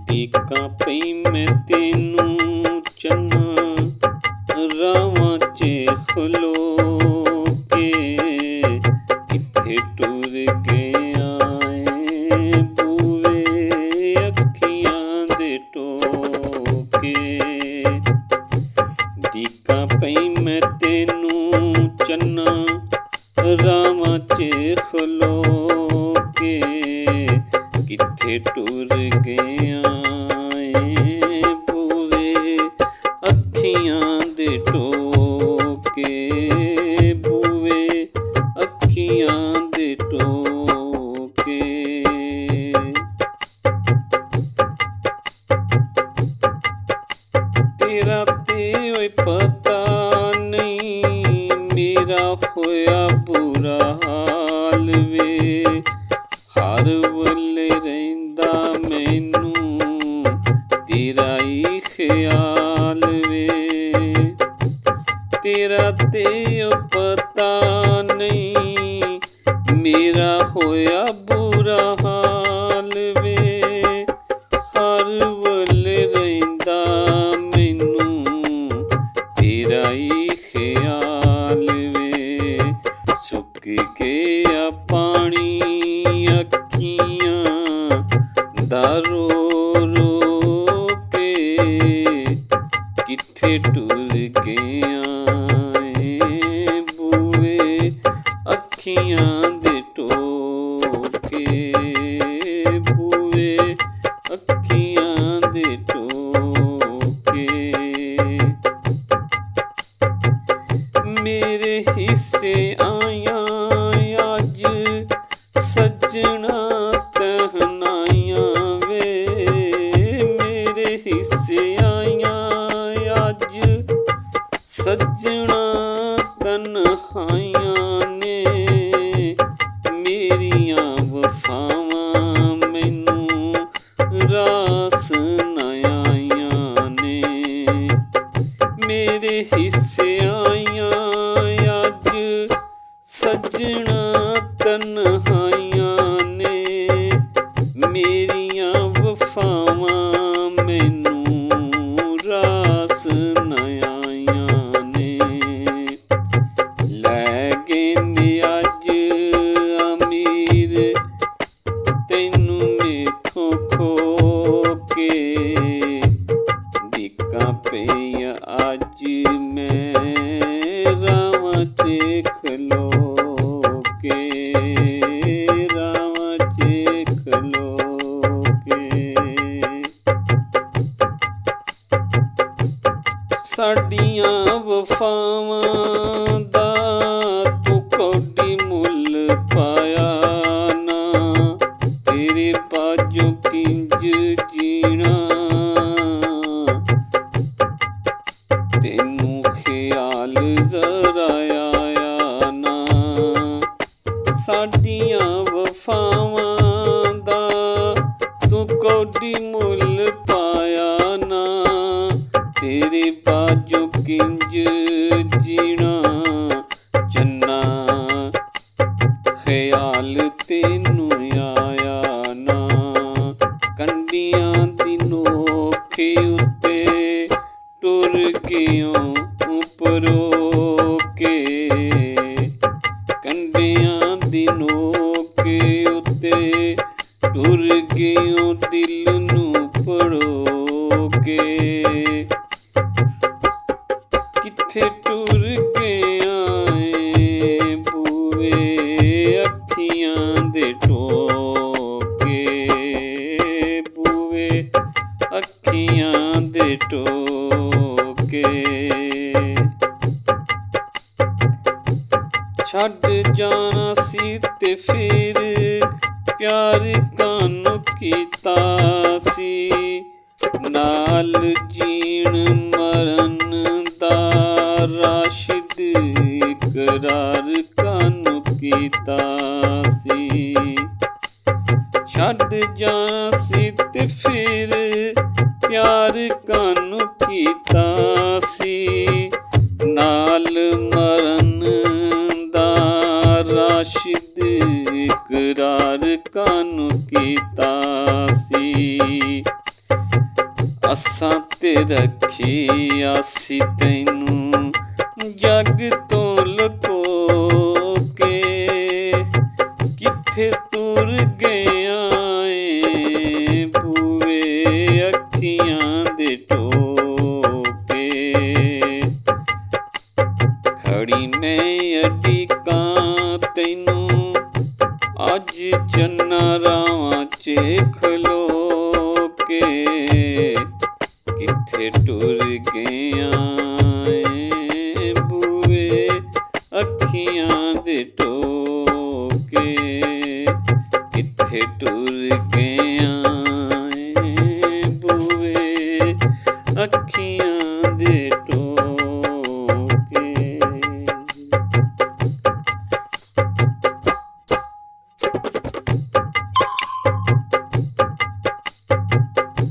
ਡੀਕਾਂ ਪਈ ਮੈਂ ਤੈਨੂੰ ਚੰਨਾ ਰਾਵਾਂ 'ਚ ਖਲੋ ਕੇ, ਕਿੱਥੇ ਟੁਰ ਗਿਆ ਏ ਬੂਵੇ ਅੱਖੀਆਂ ਦੇ ਟੋਕੇ। ਡੀਕਾਂ ਪਈ ਮੈਂ ਤੈਨੂੰ ਚੰਨਾ ਰਾਵਾਂ 'ਚ ਖਲੋ ਕੇ, ਕਿੱਥੇ ਟੁਰ ਗਿਆ ਏ ਬੂਵੇ ਅੱਖੀਆਂ ਦੇ ਟੋਕੇ, ਬੂਵੇ ਅੱਖੀਆਂ ਦੇ ਟੋਕੇ। ਤੇਰਾ ਤੇ ਓਏ ਪਤਾ ਨਹੀਂ ਮੇਰਾ ਹੋਇਆ ਬੁਰਾ ਹਾਲ ਵੇ, ਹਰ ਵੇਲੇ ਰਹਿੰਦਾ ਮੈਨੂੰ ਤੇਰਾ ਹੀ ਖਿਆਲ ਵੇ। ਤੇਰਾ ਤੇ ਓ ਪਤਾ ਨਹੀਂ ਮੇਰਾ ਹੋਇਆ ਬੁਰਾ ਹਾਲ ਵੇ, ਹਰ ਵੇਲੇ ਰਹਿੰਦਾ ਮੈਨੂੰ ਤੇਰਾ ਹੀ ਖਿਆਲ ਵੇ। ਸੁੱਕ ਗਿਆ ਪਾਣੀ ਅੱਖੀਆਂ ਦਾ ਰੋ ਰੋ ਕੇ, ਕਿੱਥੇ ਟੁਰ ਗਿਆ ਏ ਬੂਵੇ ਅੱਖੀਆਂ ਦੇ ਟੋਕੇ, ਬੂਵੇ ਅੱਖੀਆਂ ਦੇ ਟੋਕੇ। ਮੇਰੇ ਹਿੱਸੇ ਆਈਆਂ ਅੱਜ ਸੱਜਣਾ ਤਹਿਨਾਈਆਂ ਵੇ, ਮੇਰੇ ਹਿੱਸੇ ਆਈਆਂ ਅੱਜ ਸੱਜਣਾ ਤਨਹਾਈਆਂ ਨੇ, ਮੇਰੀਆਂ ਵਫਾਵਾਂ ਮੈਨੂੰ ਰਾਸ ਨਾ ਆਈਆਂ ਨੇ। ਮੇਰੇ ਹਿੱਸੇ ਆਈਆਂ ਅੱਜ ਸੱਜਣਾ ਤਨਹਾਈਆਂ ਨੇ, ਮੇਰੀਆਂ ਵਫਾਵਾਂ ਮੈਨੂੰ ਰਾਸ ਨਾ ਆਈਆਂ ਨੇ। ਲੈ ਗਏ ਨੇ ਅੱਜ ਅਮੀਰ ਤੈਨੂੰ ਮੇਥੋਂ ਖੋ ਕੇ, ਡੀਕਾਂ ਪਈਆਂ ਅੱਜ ਮੈਂ ਰਾਵਾਂ 'ਚ ਖਲੋ ਕੇ, ਰਾਵਾਂ 'ਚ ਖਲੋ ਕੇ। ਸਾਡੀਆਂ ਵਫਾਵਾਂ ਦਾ ਤੂੰ ਕੌਡੀ ਮੁੱਲ ਪਾਇਆ ਨਾ, ਤੇਰੇ ਬਾਝੋਂ ਕਿੰਜ ਜੀਣਾ ਤੈਨੂੰ ਖਿਆਲ ਜ਼ਰਾ ਆਇਆ ਨਾ। ਸਾਡੀਆਂ ਵਫਾਵਾਂ ਦਾ ਤੂੰ ਕੌਡੀ ਮੁੱਲ ਪਾਇਆ ਨਾ, ਤੇਰੇ ਬਾਝੋਂ ਕਿੰਜ ਜੀਣਾ ਚੰਨਾ ਖਿਆਲ ਤੈਨੂੰ ਆਇਆ ਨਾ। ਕੰਢੀਆਂ ਦੀ ਨੋਖੇ ਉੱਤੇ ਟੁਰ ਗਿਓ ਪਰੋ ਕੇ, ਕੰਢਿਆਂ ਦੀ ਨੋਕੇ ਉੱਤੇ ਟੁਰ ਗਿਓ ਦਿਲ ਨੂੰ ਪੜੋ ਕੇ, ਕਿੱਥੇ ਟੁਰ ਗਿਆ ਏ ਬੂਵੇ ਅੱਖੀਆਂ ਦੇ ਟੋਕੇ, ਬੂਵੇ ਅੱਖੀਆਂ ਦੇ ਟੋਕੇ। ਛੱਡ ਜਾਣਾ ਸੀ ਤੇ ਫਿਰ ਪਿਆਰ ਕਾਹਨੂੰ ਕੀਤਾ ਸੀ, ਨਾਲ ਜੀਣ ਮਰਨ ਦਾ ਰਾਸ਼ਿਦ ਇਕਰਾਰ ਕਾਹਨੂੰ ਕੀਤਾ ਸੀ। ਛੱਡ ਜਾਣਾ ਸੀ ਤੇ ਫਿਰ ਪਿਆਰ ਕਾਹਨੂੰ ਕੀਤਾ ਸੀ, ਨਾਲ ਮਰਨ ਦਾ ਰਾਸ਼ਿਦ ਇਕਰਾਰ ਕਾਹਨੂੰ ਕੀਤਾ ਸੀ। ਅਸਾਂ ਤੇ ਰੱਖੀ ਆਸੀ ਤੈਨੂੰ ਜੱਗ ਤੋਂ ਲੁਕੋ ਕੇ, ਕਿੱਥੇ ਤੁਰ ਗਿਆ ਏ ਬੂਵੇ ਅੱਖੀਆਂ ਦੇ ਟੋਕੇ। ਖੜੀ ਮੈਂ ਅਡੀਕਾਂ ਤੈਨੂੰ ਅੱਜ ਚੰਨਾ ਰਾਵਾਂ 'ਚ ਖਲੋ ਕੇ।